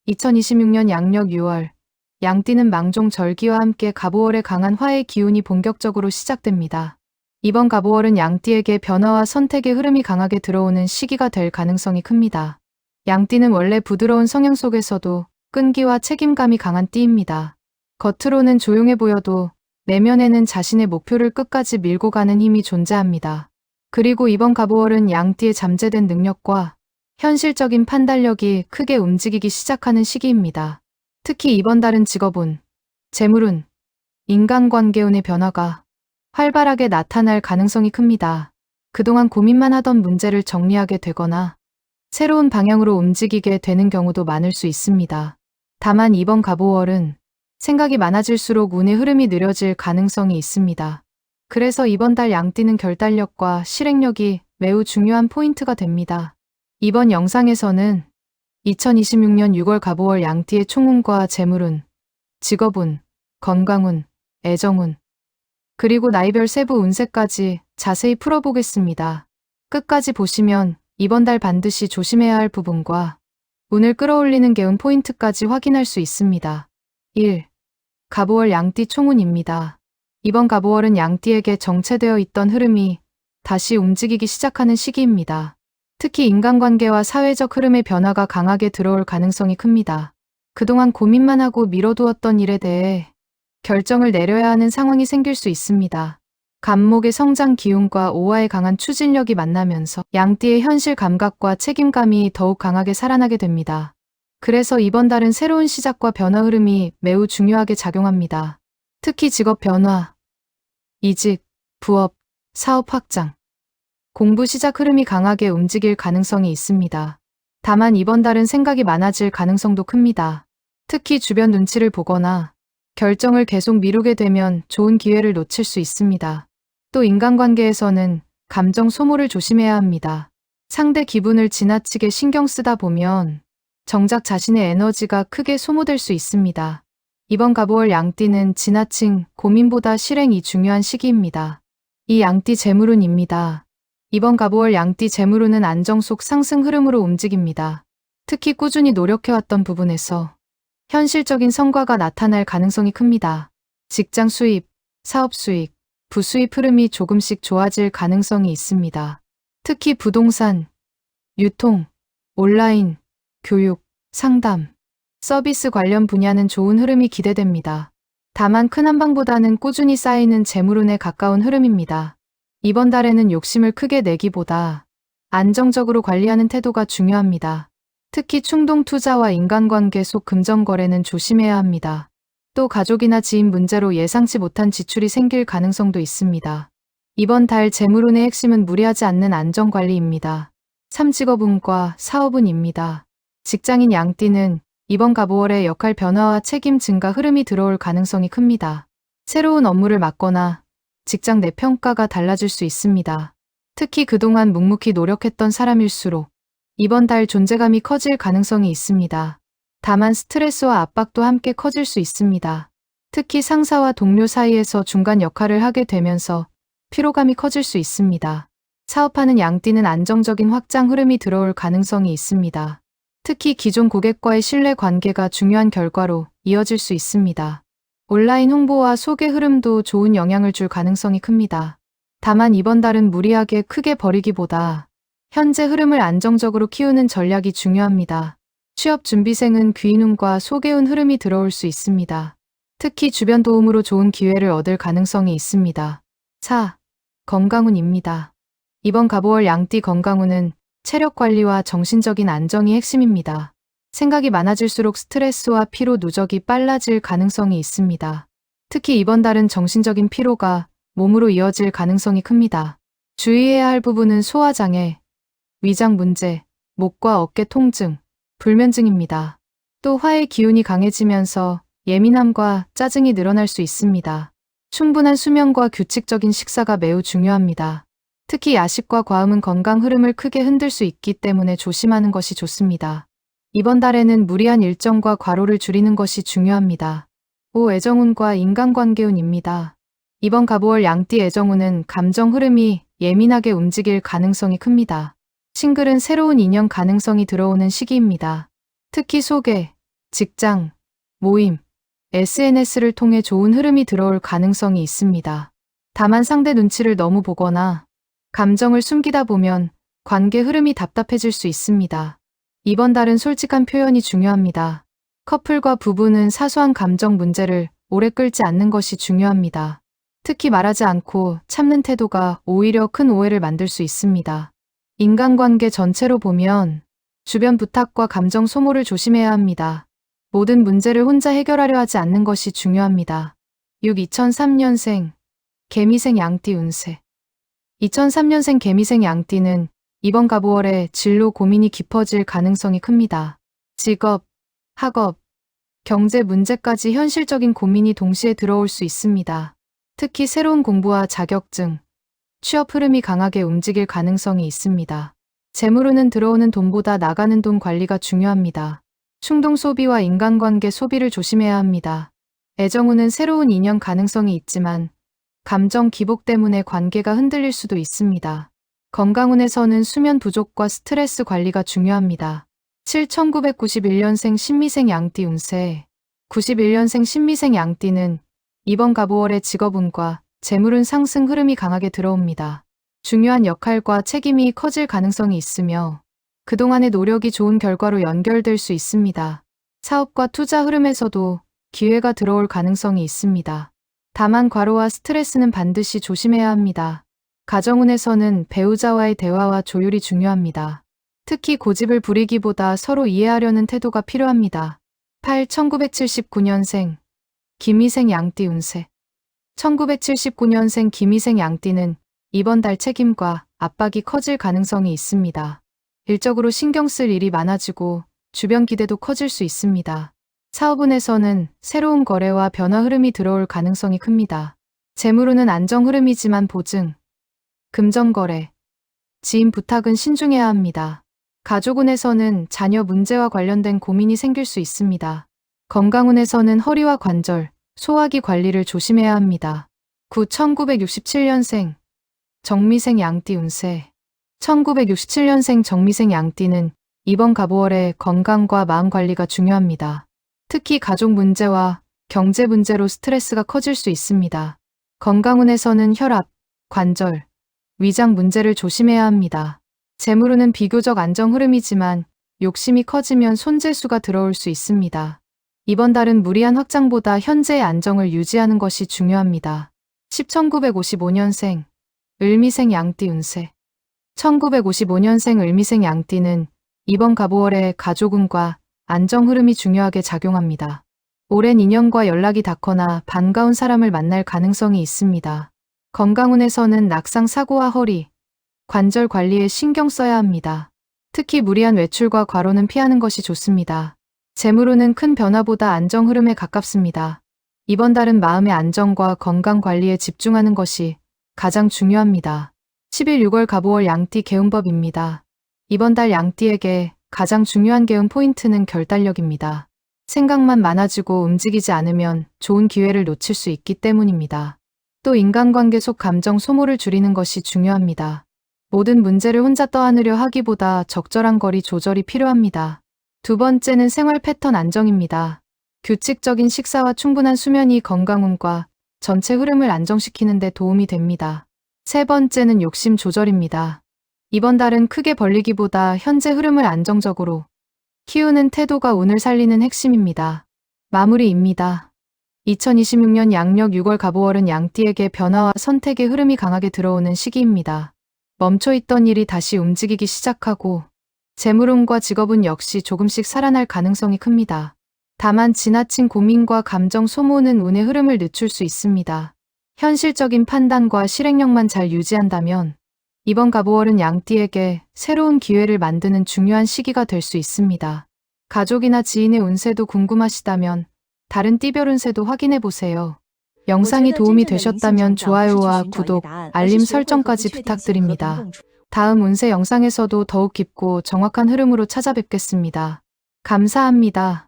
2026년 양력 6월, 양띠는 망종 절기와 함께 갑오월의 강한 화의 기운이 본격적으로 시작됩니다. 이번 갑오월은 양띠에게 변화와 선택의 흐름이 강하게 들어오는 시기가 될 가능성이 큽니다. 양띠는 원래 부드러운 성향 속에서도 끈기와 책임감이 강한 띠입니다. 겉으로는 조용해 보여도 내면에는 자신의 목표를 끝까지 밀고 가는 힘이 존재합니다. 그리고 이번 갑오월은 양띠의 잠재된 능력과 현실적인 판단력이 크게 움직이기 시작하는 시기입니다. 특히 이번 달은 직업운, 재물운, 인간관계운의 변화가 활발하게 나타날 가능성이 큽니다. 그동안 고민만 하던 문제를 정리하게 되거나 새로운 방향으로 움직이게 되는 경우도 많을 수 있습니다. 다만 이번 갑오월은 생각이 많아질수록 운의 흐름이 느려질 가능성이 있습니다. 그래서 이번 달 양띠는 결단력과 실행력이 매우 중요한 포인트가 됩니다. 이번 영상에서는 2026년 6월 갑오월 양띠의 총운과 재물운, 직업운, 건강운, 애정운, 그리고 나이별 세부 운세까지 자세히 풀어보겠습니다. 끝까지 보시면 이번 달 반드시 조심해야 할 부분과 운을 끌어올리는 개운 포인트까지 확인할 수 있습니다. 1. 갑오월 양띠 총운입니다. 이번 갑오월은 양띠에게 정체되어 있던 흐름이 다시 움직이기 시작하는 시기입니다. 특히 인간관계와 사회적 흐름의 변화가 강하게 들어올 가능성이 큽니다. 그동안 고민만 하고 미뤄두었던 일에 대해 결정을 내려야 하는 상황이 생길 수 있습니다. 갑목의 성장 기운과 오화의 강한 추진력이 만나면서 양띠의 현실 감각과 책임감이 더욱 강하게 살아나게 됩니다. 그래서 이번 달은 새로운 시작과 변화 흐름이 매우 중요하게 작용합니다. 특히 직업 변화, 이직, 부업, 사업 확장, 공부 시작 흐름이 강하게 움직일 가능성이 있습니다. 다만 이번 달은 생각이 많아질 가능성도 큽니다. 특히 주변 눈치를 보거나 결정을 계속 미루게 되면 좋은 기회를 놓칠 수 있습니다. 또 인간관계에서는 감정 소모를 조심해야 합니다. 상대 기분을 지나치게 신경 쓰다 보면 정작 자신의 에너지가 크게 소모될 수 있습니다. 이번 갑오월 양띠는 지나친 고민보다 실행이 중요한 시기입니다. 이 양띠 재물운입니다. 이번 갑오월 양띠 재물운은 안정 속 상승 흐름으로 움직입니다. 특히 꾸준히 노력해왔던 부분에서 현실적인 성과가 나타날 가능성이 큽니다. 직장 수입, 사업 수익, 부수입 흐름이 조금씩 좋아질 가능성이 있습니다. 특히 부동산, 유통, 온라인, 교육, 상담, 서비스 관련 분야는 좋은 흐름이 기대됩니다. 다만 큰 한방보다는 꾸준히 쌓이는 재물운에 가까운 흐름입니다. 이번 달에는 욕심을 크게 내기보다 안정적으로 관리하는 태도가 중요합니다. 특히 충동 투자와 인간관계 속 금전 거래는 조심해야 합니다. 또 가족이나 지인 문제로 예상치 못한 지출이 생길 가능성도 있습니다. 이번 달 재물운의 핵심은 무리하지 않는 안정관리입니다. 3직업운과 사업운입니다. 직장인 양띠는 이번 갑오월에 역할 변화와 책임 증가 흐름이 들어올 가능성이 큽니다. 새로운 업무를 맡거나 직장 내 평가가 달라질 수 있습니다. 특히 그동안 묵묵히 노력했던 사람일수록 이번 달 존재감이 커질 가능성이 있습니다. 다만 스트레스와 압박도 함께 커질 수 있습니다. 특히 상사와 동료 사이에서 중간 역할을 하게 되면서 피로감이 커질 수 있습니다. 사업하는 양띠는 안정적인 확장 흐름이 들어올 가능성이 있습니다. 특히 기존 고객과의 신뢰 관계가 중요한 결과로 이어질 수 있습니다. 온라인 홍보와 소개 흐름도 좋은 영향을 줄 가능성이 큽니다. 다만 이번 달은 무리하게 크게 버리기보다 현재 흐름을 안정적으로 키우는 전략이 중요합니다. 취업 준비생은 귀인운과 소개운 흐름이 들어올 수 있습니다. 특히 주변 도움으로 좋은 기회를 얻을 가능성이 있습니다. 4. 건강운입니다. 이번 갑오월 양띠 건강운은 체력 관리와 정신적인 안정이 핵심입니다. 생각이 많아질수록 스트레스와 피로 누적이 빨라질 가능성이 있습니다. 특히 이번 달은 정신적인 피로가 몸으로 이어질 가능성이 큽니다. 주의해야 할 부분은 소화장애, 위장 문제, 목과 어깨 통증, 불면증입니다. 또 화의 기운이 강해지면서 예민함과 짜증이 늘어날 수 있습니다. 충분한 수면과 규칙적인 식사가 매우 중요합니다. 특히 야식과 과음은 건강 흐름을 크게 흔들 수 있기 때문에 조심하는 것이 좋습니다. 이번 달에는 무리한 일정과 과로를 줄이는 것이 중요합니다. 5. 애정운과 인간관계운입니다. 이번 갑오월 양띠 애정운은 감정 흐름이 예민하게 움직일 가능성이 큽니다. 싱글은 새로운 인연 가능성이 들어오는 시기입니다. 특히 소개, 직장, 모임, SNS를 통해 좋은 흐름이 들어올 가능성이 있습니다. 다만 상대 눈치를 너무 보거나 감정을 숨기다 보면 관계 흐름이 답답해질 수 있습니다. 이번 달은 솔직한 표현이 중요합니다. 커플과 부부는 사소한 감정 문제를 오래 끌지 않는 것이 중요합니다. 특히 말하지 않고 참는 태도가 오히려 큰 오해를 만들 수 있습니다. 인간관계 전체로 보면 주변 부탁과 감정 소모를 조심해야 합니다. 모든 문제를 혼자 해결하려 하지 않는 것이 중요합니다. 2003년생 개미생 양띠 운세. 2003년생 개미생 양띠는 이번 갑오월에 진로 고민이 깊어질 가능성이 큽니다. 직업, 학업, 경제 문제까지 현실적인 고민이 동시에 들어올 수 있습니다. 특히 새로운 공부와 자격증, 취업 흐름이 강하게 움직일 가능성이 있습니다. 재물운은 들어오는 돈보다 나가는 돈 관리가 중요합니다. 충동 소비와 인간관계 소비를 조심해야 합니다. 애정운은 새로운 인연 가능성이 있지만 감정 기복 때문에 관계가 흔들릴 수도 있습니다. 건강운에서는 수면 부족과 스트레스 관리가 중요합니다. 1991년생 신미생 양띠 운세. 91년생 신미생 양띠는 이번 갑오월의 직업운과 재물운 상승 흐름이 강하게 들어옵니다. 중요한 역할과 책임이 커질 가능성이 있으며 그동안의 노력이 좋은 결과로 연결될 수 있습니다. 사업과 투자 흐름에서도 기회가 들어올 가능성이 있습니다. 다만 과로와 스트레스는 반드시 조심해야 합니다. 가정운에서는 배우자와의 대화와 조율이 중요합니다. 특히 고집을 부리기보다 서로 이해하려는 태도가 필요합니다. 1979년생 김희생 양띠 운세. 1979년생 김희생 양띠는 이번 달 책임과 압박이 커질 가능성이 있습니다. 일적으로 신경 쓸 일이 많아지고 주변 기대도 커질 수 있습니다. 사업운에서는 새로운 거래와 변화 흐름이 들어올 가능성이 큽니다. 재물운은 안정 흐름이지만 보증, 금전 거래, 지인 부탁은 신중해야 합니다. 가족운에서는 자녀 문제와 관련된 고민이 생길 수 있습니다. 건강운에서는 허리와 관절, 소화기 관리를 조심해야 합니다. 1967년생 정미생 양띠 운세. 1967년생 정미생 양띠는 이번 갑오월에 건강과 마음 관리가 중요합니다. 특히 가족 문제와 경제 문제로 스트레스가 커질 수 있습니다. 건강운에서는 혈압, 관절, 위장 문제를 조심해야 합니다. 재물운은 비교적 안정 흐름이지만 욕심이 커지면 손재수가 들어올 수 있습니다. 이번 달은 무리한 확장보다 현재의 안정을 유지하는 것이 중요합니다. 1955년생 을미생 양띠 운세. 1955년생 을미생 양띠는 이번 갑오월에 가족운과 안정 흐름이 중요하게 작용합니다. 오랜 인연과 연락이 닿거나 반가운 사람을 만날 가능성이 있습니다. 건강운에서는 낙상 사고와 허리, 관절 관리에 신경 써야 합니다. 특히 무리한 외출과 과로는 피하는 것이 좋습니다. 재물운은 큰 변화보다 안정 흐름에 가깝습니다. 이번 달은 마음의 안정과 건강 관리에 집중하는 것이 가장 중요합니다. 11, 6월 갑오월 양띠 개운법입니다. 이번 달 양띠에게 가장 중요한 개운 포인트는 결단력입니다. 생각만 많아지고 움직이지 않으면 좋은 기회를 놓칠 수 있기 때문입니다. 또 인간관계 속 감정 소모를 줄이는 것이 중요합니다. 모든 문제를 혼자 떠안으려 하기보다 적절한 거리 조절이 필요합니다. 두 번째는 생활 패턴 안정입니다. 규칙적인 식사와 충분한 수면이 건강운과 전체 흐름을 안정시키는 데 도움이 됩니다. 세 번째는 욕심 조절입니다. 이번 달은 크게 벌리기보다 현재 흐름을 안정적으로 키우는 태도가 운을 살리는 핵심입니다. 마무리입니다. 2026년 양력 6월 갑오월은 양띠에게 변화와 선택의 흐름이 강하게 들어오는 시기입니다. 멈춰있던 일이 다시 움직이기 시작하고 재물운과 직업운 역시 조금씩 살아날 가능성이 큽니다. 다만 지나친 고민과 감정 소모는 운의 흐름을 늦출 수 있습니다. 현실적인 판단과 실행력만 잘 유지한다면 이번 갑오월은 양띠에게 새로운 기회를 만드는 중요한 시기가 될 수 있습니다. 가족이나 지인의 운세도 궁금하시다면 다른 띠별 운세도 확인해보세요. 영상이 도움이 되셨다면 좋아요와 구독, 알림 설정까지 부탁드립니다. 다음 운세 영상에서도 더욱 깊고 정확한 흐름으로 찾아뵙겠습니다. 감사합니다.